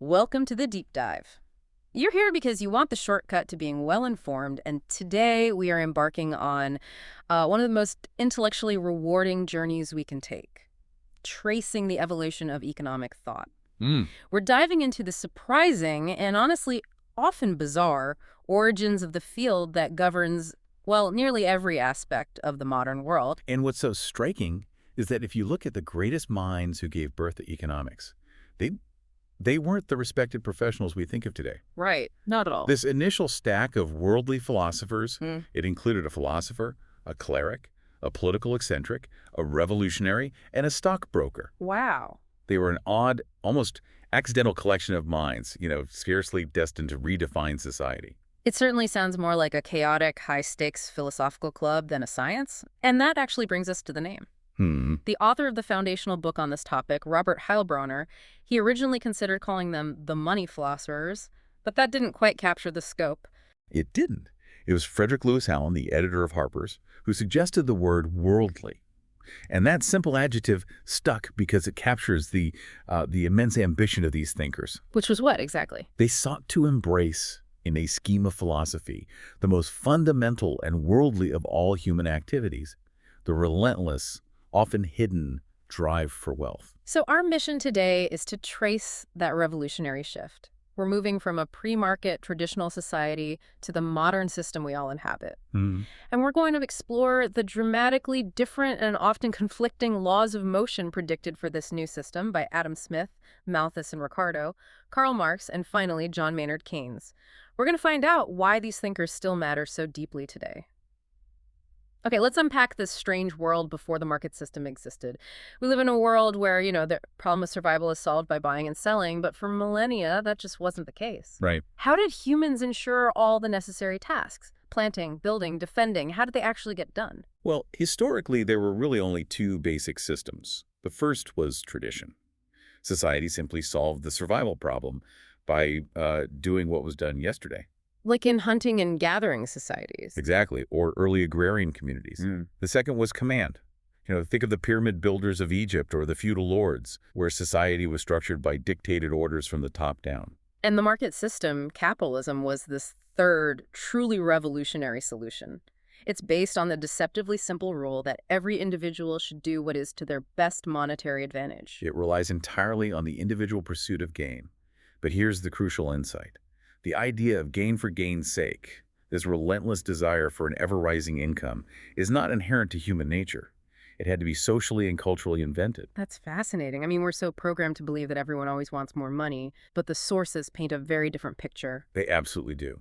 Welcome to the deep dive. You're here because you want the shortcut to being well-informed, and today we are embarking on one of the most intellectually rewarding journeys we can take, tracing the evolution of economic thought. Mm. We're diving into the surprising and honestly often bizarre origins of the field that governs, well, nearly every aspect of the modern world. And what's so striking is that if you look at the greatest minds who gave birth to economics, they they weren't the respected professionals we think of today. Right, not at all. This initial stack of worldly philosophers, Hmm. it included a philosopher, a cleric, a political eccentric, a revolutionary, and a stockbroker. Wow. They were an odd, almost accidental collection of minds, scarcely destined to redefine society. It certainly sounds more like a chaotic, high-stakes philosophical club than a science, and that actually brings us to the name. Hmm. The author of the foundational book on this topic, Robert Heilbronner, he originally considered calling them the money philosophers, but that didn't quite capture the scope. It didn't. It was Frederick Lewis Allen, the editor of Harper's, who suggested the word worldly. And that simple adjective stuck because it captures the immense ambition of these thinkers. Which was what, exactly? They sought to embrace, in a scheme of philosophy, the most fundamental and worldly of all human activities, the relentless, often hidden drive for wealth. So our mission today is to trace that revolutionary shift. We're moving from a pre-market traditional society to the modern system we all inhabit. Hmm. And we're going to explore the dramatically different and often conflicting laws of motion predicted for this new system by Adam Smith, Malthus and Ricardo, Karl Marx, and finally John Maynard Keynes. We're going to find out why these thinkers still matter so deeply today. Okay, let's unpack this strange world before the market system existed. We live in a world where, the problem of survival is solved by buying and selling, but for millennia, that just wasn't the case. Right. How did humans ensure all the necessary tasks? Planting, building, defending, how did they actually get done? Well, historically, there were really only two basic systems. The first was tradition. Society simply solved the survival problem by doing what was done yesterday. Like in hunting and gathering societies. Exactly, or early agrarian communities. The second was command. Think of the pyramid builders of Egypt or the feudal lords, where society was structured by dictated orders from the top down. And the market system, capitalism, was this third, truly revolutionary solution. It's based on the deceptively simple rule that every individual should do what is to their best monetary advantage. It relies entirely on the individual pursuit of gain. But here's the crucial insight. The idea of gain for gain's sake, this relentless desire for an ever-rising income, is not inherent to human nature. It had to be socially and culturally invented. That's fascinating. I mean, we're so programmed to believe that everyone always wants more money, but the sources paint a very different picture. They absolutely do.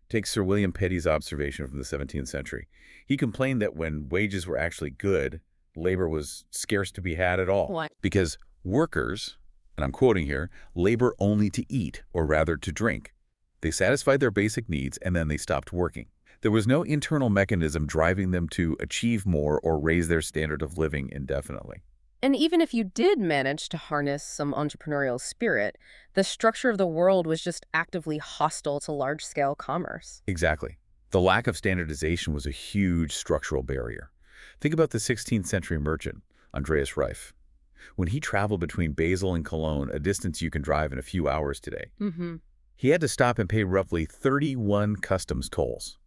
Take Sir William Petty's observation from the 17th century. He complained that when wages were actually good, labor was scarce to be had at all. What? Because workers, and I'm quoting here, labor only to eat, or rather to drink. They satisfied their basic needs and then they stopped working. There was no internal mechanism driving them to achieve more or raise their standard of living indefinitely. And even if you did manage to harness some entrepreneurial spirit, the structure of the world was just actively hostile to large-scale commerce. Exactly. The lack of standardization was a huge structural barrier. Think about the 16th century merchant, Andreas Reif. When he traveled between Basel and Cologne, a distance you can drive in a few hours today, Mm-hmm. he had to stop and pay roughly 31 customs tolls.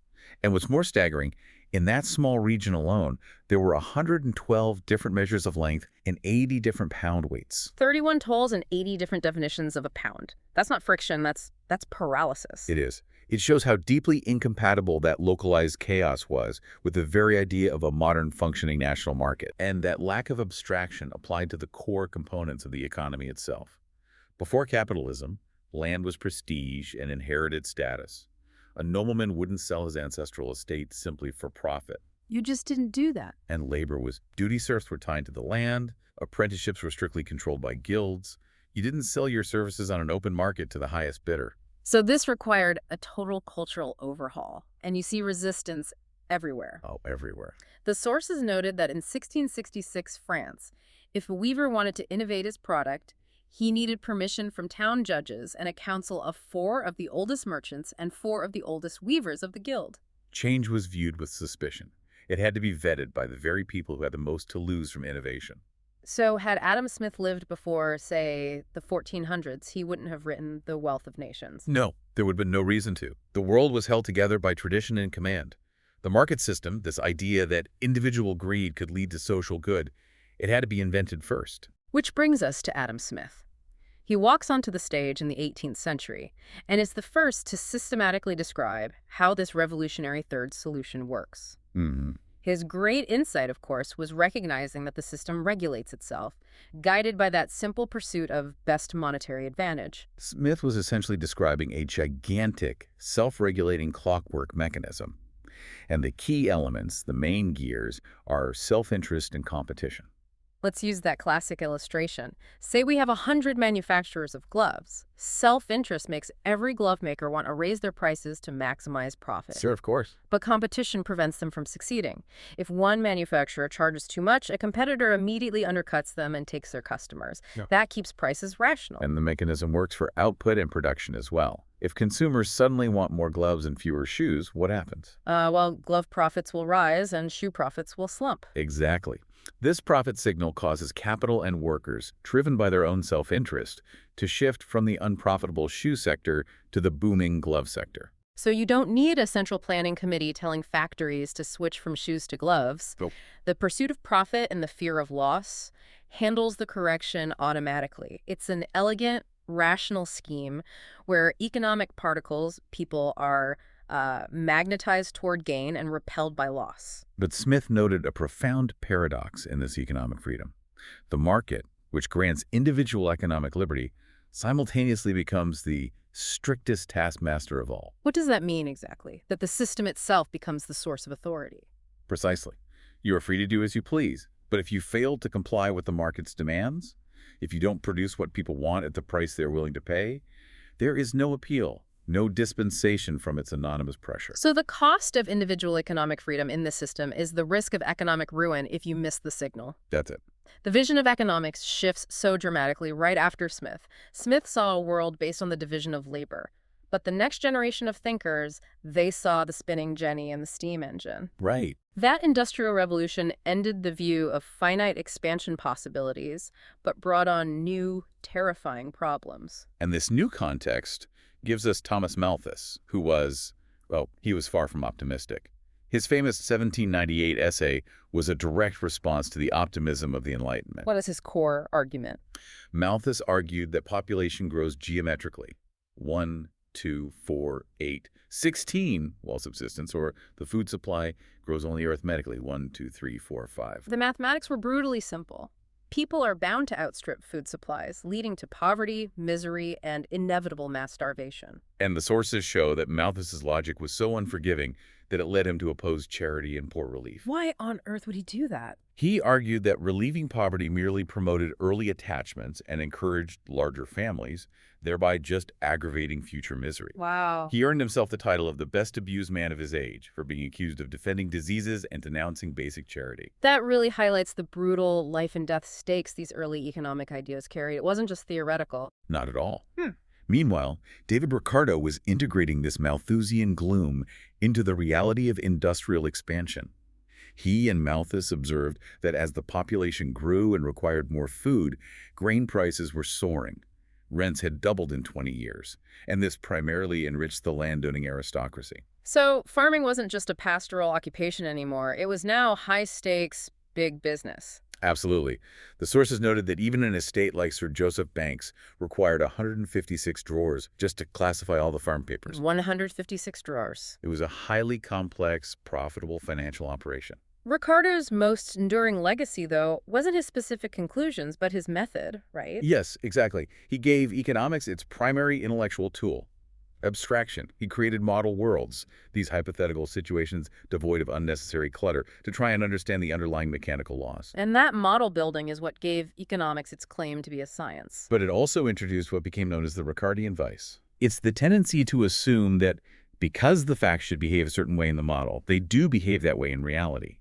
And what's more staggering, in that small region alone, there were 112 different measures of length and 80 different pound weights. 31 tolls and 80 different definitions of a pound. That's not friction, that's paralysis. It is. It shows how deeply incompatible that localized chaos was with the very idea of a modern functioning national market, and that lack of abstraction applied to the core components of the economy itself. Before capitalism, land was prestige and inherited status. A nobleman wouldn't sell his ancestral estate simply for profit. You just didn't do that. And labor was duty serfs were tied to the land, apprenticeships were strictly controlled by guilds. You didn't sell your services on an open market to the highest bidder. So this required a total cultural overhaul, and you see resistance everywhere. Oh, everywhere. The sources noted that in 1666 France, if a weaver wanted to innovate his product, he needed permission from town judges and a council of 4 of the oldest merchants and 4 of the oldest weavers of the guild. Change was viewed with suspicion. It had to be vetted by the very people who had the most to lose from innovation. So had Adam Smith lived before, say, the 1400s, he wouldn't have written The Wealth of Nations. No, there would have been no reason to. The world was held together by tradition and command. The market system, this idea that individual greed could lead to social good, it had to be invented first. Which brings us to Adam Smith. He walks onto the stage in the 18th century and is the first to systematically describe how this revolutionary third solution works. Mhm. His great insight, of course, was recognizing that the system regulates itself, guided by that simple pursuit of best monetary advantage. Smith was essentially describing a gigantic, self-regulating clockwork mechanism. And the key elements, the main gears, are self-interest and competition. Let's use that classic illustration. Say we have 100 manufacturers of gloves. Self-interest makes every glove maker want to raise their prices to maximize profit. Sure, of course. But competition prevents them from succeeding. If one manufacturer charges too much, a competitor immediately undercuts them and takes their customers. Yeah. That keeps prices rational. And the mechanism works for output and production as well. If consumers suddenly want more gloves and fewer shoes, what happens? Well, glove profits will rise and shoe profits will slump. Exactly. This profit signal causes capital and workers, driven by their own self-interest, to shift from the unprofitable shoe sector to the booming glove sector. So you don't need a central planning committee telling factories to switch from shoes to gloves. Nope. The pursuit of profit and the fear of loss handles the correction automatically. It's an elegant, rational scheme where economic particles, people, are magnetized toward gain and repelled by loss. But Smith noted a profound paradox in this economic freedom. The market, which grants individual economic liberty, simultaneously becomes the strictest taskmaster of all. What does that mean exactly? That the system itself becomes the source of authority? Precisely. You are free to do as you please, but if you fail to comply with the market's demands, if you don't produce what people want at the price they're willing to pay, there is no appeal, no dispensation from its anonymous pressure. So the cost of individual economic freedom in this system is the risk of economic ruin if you miss the signal. That's it. The vision of economics shifts so dramatically right after Smith. Smith saw a world based on the division of labor. But the next generation of thinkers, they saw the spinning jenny and the steam engine. Right. That industrial revolution ended the view of finite expansion possibilities, but brought on new, terrifying problems. And this new context gives us Thomas Malthus, who was, well, he was far from optimistic. His famous 1798 essay was a direct response to the optimism of the Enlightenment. What is his core argument? Malthus argued that population grows geometrically. 1, 2, 4, 8, 16, while subsistence, or the food supply grows only arithmetically. 1, 2, 3, 4, 5. The mathematics were brutally simple. People are bound to outstrip food supplies, leading to poverty, misery, and inevitable mass starvation. And the sources show that Malthus's logic was so unforgiving that it led him to oppose charity and poor relief. Why on earth would he do that? He argued that relieving poverty merely promoted early attachments and encouraged larger families, thereby just aggravating future misery. Wow. He earned himself the title of the best abused man of his age for being accused of defending diseases and denouncing basic charity. That really highlights the brutal life and death stakes these early economic ideas carried. It wasn't just theoretical. Not at all. Meanwhile, David Ricardo was integrating this Malthusian gloom into the reality of industrial expansion. He and Malthus observed that as the population grew and required more food, grain prices were soaring. Rents had doubled in 20 years, and this primarily enriched the landowning aristocracy. So farming wasn't just a pastoral occupation anymore. It was now high-stakes, big business. Absolutely. The sources noted that even an estate like Sir Joseph Banks required 156 drawers just to classify all the farm papers. 156 drawers. It was a highly complex, profitable financial operation. Ricardo's most enduring legacy, though, wasn't his specific conclusions, but his method, right? Yes, exactly. He gave economics its primary intellectual tool, abstraction. He created model worlds, these hypothetical situations devoid of unnecessary clutter, to try and understand the underlying mechanical laws. And that model building is what gave economics its claim to be a science. But it also introduced what became known as the Ricardian vice. It's the tendency to assume that because the facts should behave a certain way in the model, they do behave that way in reality.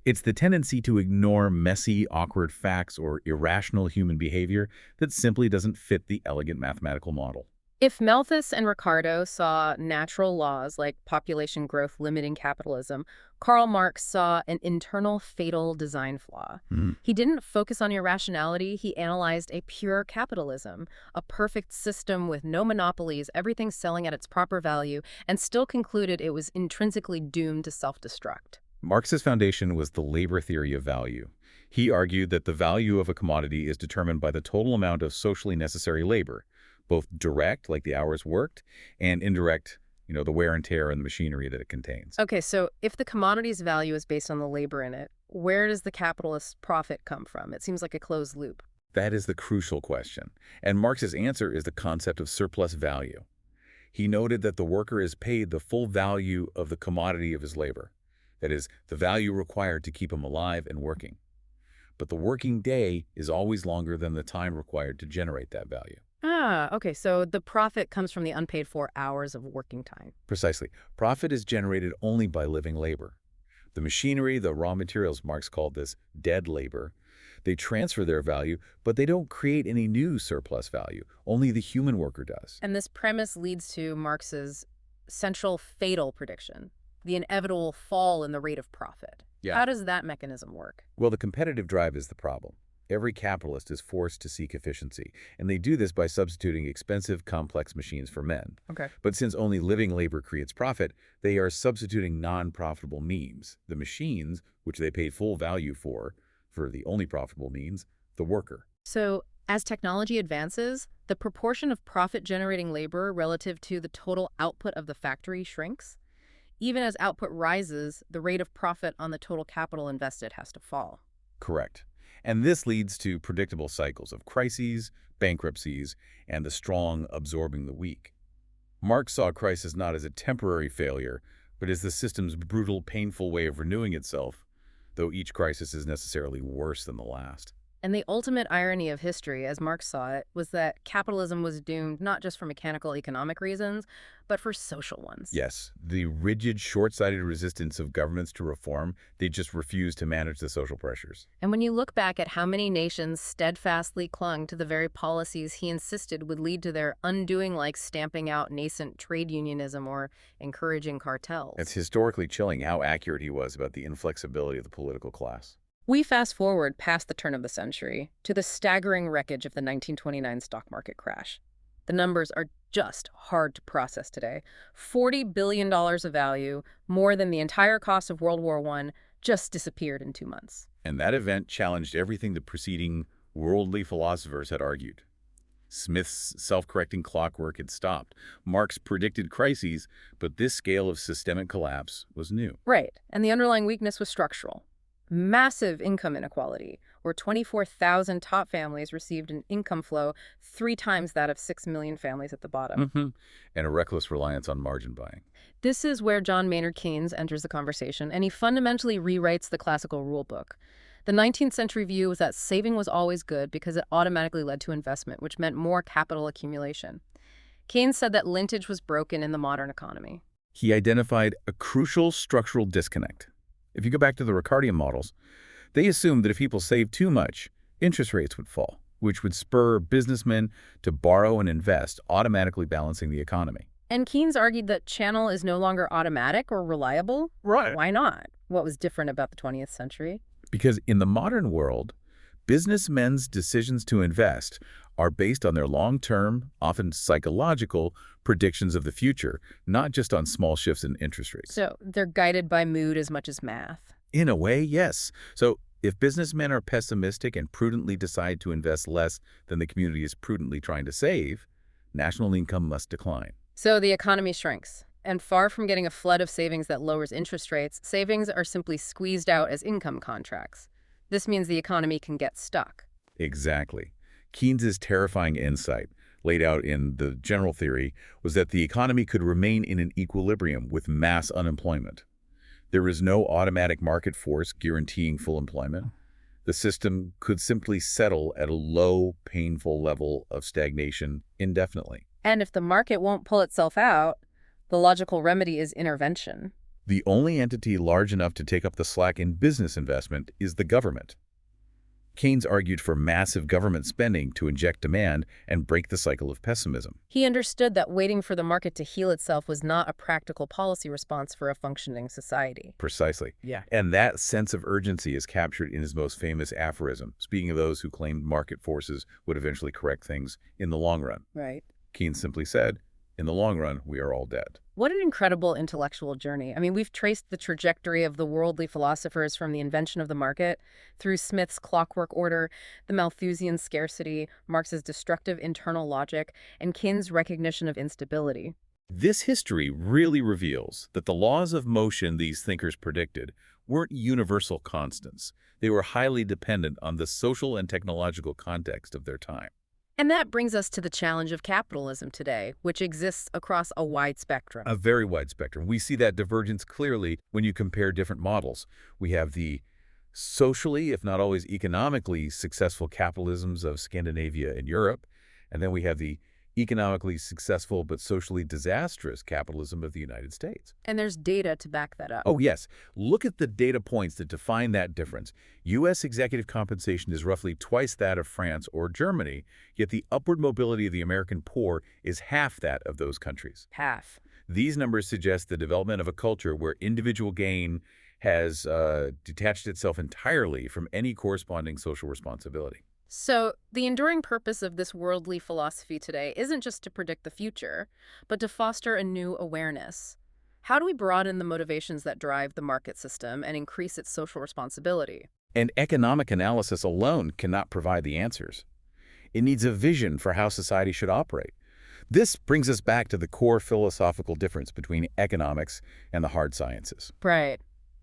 It's the tendency to ignore messy, awkward facts or irrational human behavior that simply doesn't fit the elegant mathematical model. If Malthus and Ricardo saw natural laws like population growth limiting capitalism, Karl Marx saw an internal fatal design flaw. Hmm. He didn't focus on irrationality, he analyzed a pure capitalism, a perfect system with no monopolies, everything selling at its proper value, and still concluded it was intrinsically doomed to self-destruct. Marx's foundation was the labor theory of value. He argued that the value of a commodity is determined by the total amount of socially necessary labor, both direct, like the hours worked, and indirect, the wear and tear and the machinery that it contains. Okay, so if the commodity's value is based on the labor in it, where does the capitalist's profit come from? It seems like a closed loop. That is the crucial question. And Marx's answer is the concept of surplus value. He noted that the worker is paid the full value of the commodity of his labor. That is, the value required to keep him alive and working. But the working day is always longer than the time required to generate that value. Ah, okay, so the profit comes from the unpaid for hours of working time. Precisely. Profit is generated only by living labor. The machinery, the raw materials, Marx called this dead labor, they transfer their value, but they don't create any new surplus value. Only the human worker does. And this premise leads to Marx's central fatal prediction, the inevitable fall in the rate of profit. Yeah. How does that mechanism work? Well, the competitive drive is the problem. Every capitalist is forced to seek efficiency, and they do this by substituting expensive, complex machines for men. Okay. But since only living labor creates profit, they are substituting non-profitable means, the machines, which they paid full value for the only profitable means, the worker. So as technology advances, the proportion of profit-generating labor relative to the total output of the factory shrinks. Even as output rises, the rate of profit on the total capital invested has to fall. Correct. And this leads to predictable cycles of crises, bankruptcies, and the strong absorbing the weak. Marx saw crisis not as a temporary failure, but as the system's brutal, painful way of renewing itself, though each crisis is necessarily worse than the last. And the ultimate irony of history, as Marx saw it, was that capitalism was doomed not just for mechanical economic reasons, but for social ones. Yes, the rigid, short-sighted resistance of governments to reform, they just refused to manage the social pressures. And when you look back at how many nations steadfastly clung to the very policies he insisted would lead to their undoing, like stamping out nascent trade unionism or encouraging cartels. It's historically chilling how accurate he was about the inflexibility of the political class. We fast forward past the turn of the century to the staggering wreckage of the 1929 stock market crash. The numbers are just hard to process today. $40 billion of value, more than the entire cost of World War I, just disappeared in 2 months. And that event challenged everything the preceding worldly philosophers had argued. Smith's self-correcting clockwork had stopped. Marx predicted crises, but this scale of systemic collapse was new. Right, and the underlying weakness was structural. Massive income inequality, where 24,000 top families received an income flow 3 times that of 6 million families at the bottom. And a reckless reliance on margin buying. This is where John Maynard Keynes enters the conversation, and he fundamentally rewrites the classical rulebook. The 19th century view was that saving was always good because it automatically led to investment, which meant more capital accumulation. Keynes said that linkage was broken in the modern economy. He identified a crucial structural disconnect. If you go back to the Ricardian models, they assumed that if people saved too much, interest rates would fall, which would spur businessmen to borrow and invest, automatically balancing the economy. And Keynes argued that channel is no longer automatic or reliable. Right. Why not? What was different about the 20th century? Because in the modern world, businessmen's decisions to invest are based on their long-term, often psychological, predictions of the future, not just on small shifts in interest rates. So they're guided by mood as much as math. In a way, yes. So if businessmen are pessimistic and prudently decide to invest less than the community is prudently trying to save, national income must decline. So the economy shrinks. And far from getting a flood of savings that lowers interest rates, savings are simply squeezed out as income contracts. This means the economy can get stuck. Exactly. Keynes's terrifying insight, laid out in the general theory, was that the economy could remain in an equilibrium with mass unemployment. There is no automatic market force guaranteeing full employment. The system could simply settle at a low, painful level of stagnation indefinitely. And if the market won't pull itself out, the logical remedy is intervention. The only entity large enough to take up the slack in business investment is the government. Keynes argued for massive government spending to inject demand and break the cycle of pessimism. He understood that waiting for the market to heal itself was not a practical policy response for a functioning society. Precisely. Yeah. And that sense of urgency is captured in his most famous aphorism, speaking of those who claimed market forces would eventually correct things in the long run. Right. Keynes simply said, "In the long run, we are all dead." What an incredible intellectual journey. I mean, we've traced the trajectory of the worldly philosophers from the invention of the market through Smith's clockwork order, the Malthusian scarcity, Marx's destructive internal logic, and Keynes' recognition of instability. This history really reveals that the laws of motion these thinkers predicted weren't universal constants. They were highly dependent on the social and technological context of their time. And that brings us to the challenge of capitalism today, which exists across a wide spectrum. A very wide spectrum. We see that divergence clearly when you compare different models. We have the socially, if not always economically, successful capitalisms of Scandinavia and Europe, and then we have the economically successful but socially disastrous capitalism of the United States. And there's data to back that up. Oh, yes. Look at the data points that define that difference. U.S. executive compensation is roughly twice that of France or Germany, yet the upward mobility of the American poor is half that of those countries. Half. These numbers suggest the development of a culture where individual gain has detached itself entirely from any corresponding social responsibility. So, the enduring purpose of this worldly philosophy today isn't just to predict the future, but to foster a new awareness. How do we broaden the motivations that drive the market system and increase its social responsibility? And economic analysis alone cannot provide the answers. It needs a vision for how society should operate. This brings us back to the core philosophical difference between economics and the hard sciences. Right.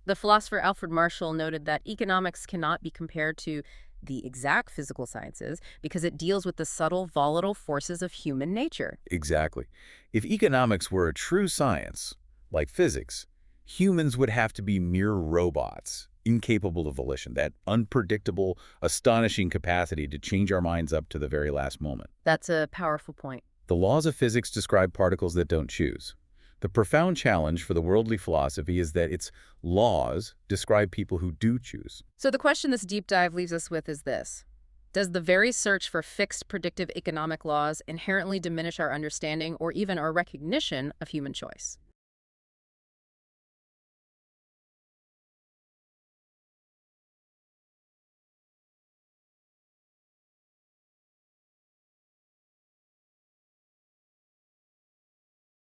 The philosopher Alfred Marshall noted that economics cannot be compared to the exact physical sciences because it deals with the subtle, volatile forces of human nature. Exactly. If economics were a true science, like physics, humans would have to be mere robots, incapable of volition, that unpredictable, astonishing capacity to change our minds up to the very last moment. That's a powerful point. The laws of physics describe particles that don't choose. The profound challenge for the worldly philosophy is that its laws describe people who do choose. So the question this deep dive leaves us with is this. Does the very search for fixed predictive economic laws inherently diminish our understanding or even our recognition of human choice?